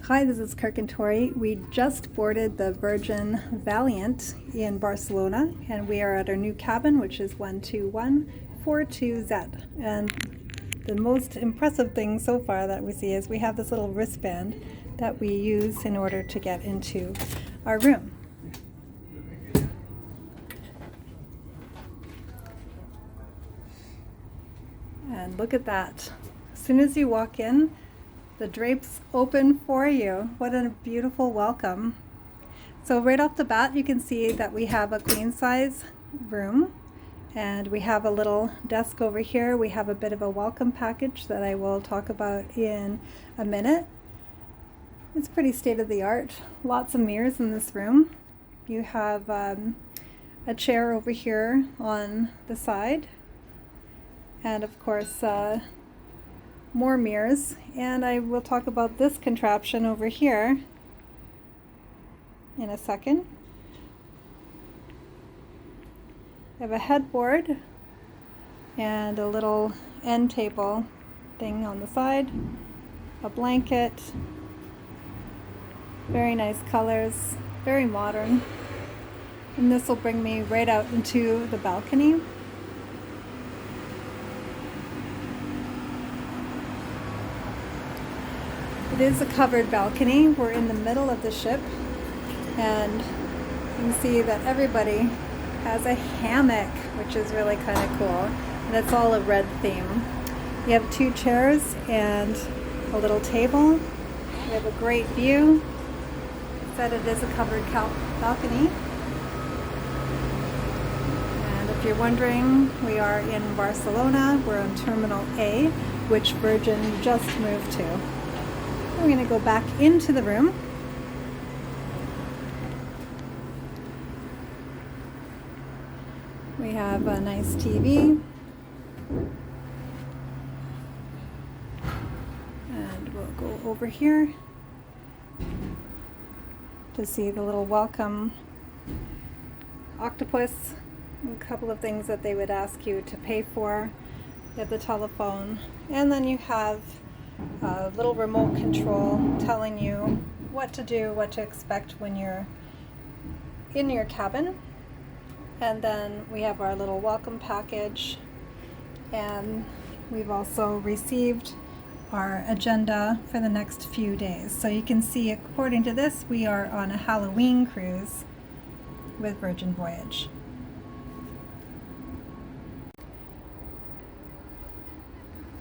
Hi, this is Kirk and Tori. We just boarded the Virgin Valiant in Barcelona, and we are at our new cabin, which is 12142Z. And the most impressive thing so far that we see is we have this little wristband that we use in order to get into our room. And look at that. As soon as you walk in, the drapes open for you. What a beautiful welcome. So right off the bat, you can see that we have a queen size room, and we have a little desk over here. We have a bit of a welcome package that I will talk about in a minute. It's pretty state of the art. Lots of mirrors in this room. You have a chair over here on the side, and of course more mirrors, and I will talk about this contraption over here in a second. I have a headboard and a little end table thing on the side, a blanket, very nice colors, very modern, and this will bring me right out into the balcony. It is a covered balcony. We're in the middle of the ship, and you can see that everybody has a hammock, which is really kind of cool, and it's all a red theme. We have 2 chairs and a little table. We have a great view. Said it is a covered balcony. And if you're wondering, we are in Barcelona. We're on Terminal A, which Virgin just moved to. We're going to go back into the room. We have a nice TV. And we'll go over here to see the little welcome octopus. A couple of things that they would ask you to pay for. You have the telephone, and then you have a little remote control telling you what to do, what to expect when you're in your cabin. And then we have our little welcome package, and we've also received our agenda for the next few days. So you can see, according to this, we are on a Halloween cruise with Virgin Voyage.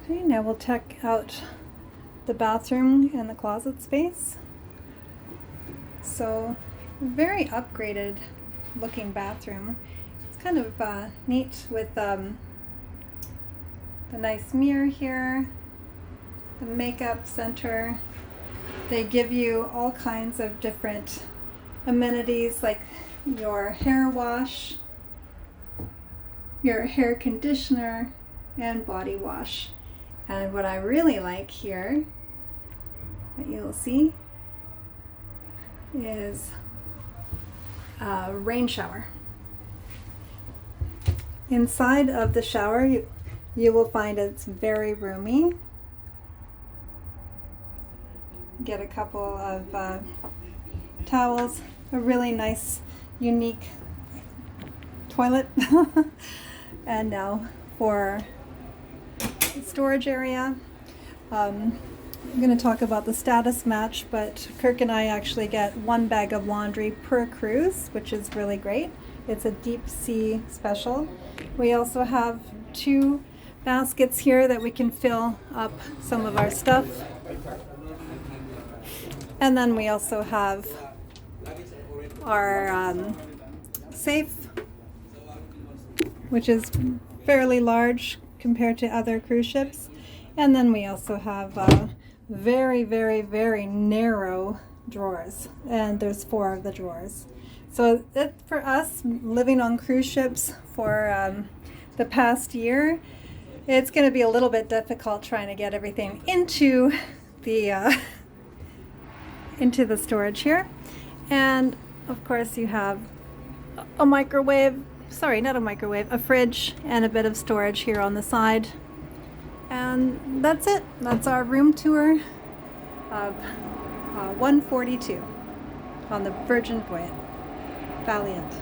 Okay, now we'll check out the bathroom and the closet space. So, very upgraded looking bathroom. It's kind of neat with the nice mirror here, the makeup center. They give you all kinds of different amenities like your hair wash, your hair conditioner, and body wash. And what I really like here, that you'll see, is a rain shower. Inside of the shower, you will find it's very roomy. Get a couple of towels, a really nice, unique toilet. And now for the storage area. I'm going to talk about the status match, but Kirk and I actually get 1 bag of laundry per cruise, which is really great. It's a deep sea special. We also have 2 baskets here that we can fill up some of our stuff. And then we also have our safe, which is fairly large compared to other cruise ships. And then we also have very, very, very narrow drawers, and there's 4 of the drawers. So for us, living on cruise ships for the past year, it's going to be a little bit difficult trying to get everything into the storage here. And of course you have a microwave, a fridge, and a bit of storage here on the side. And that's it. That's our room tour of 142 on the Virgin Valiant.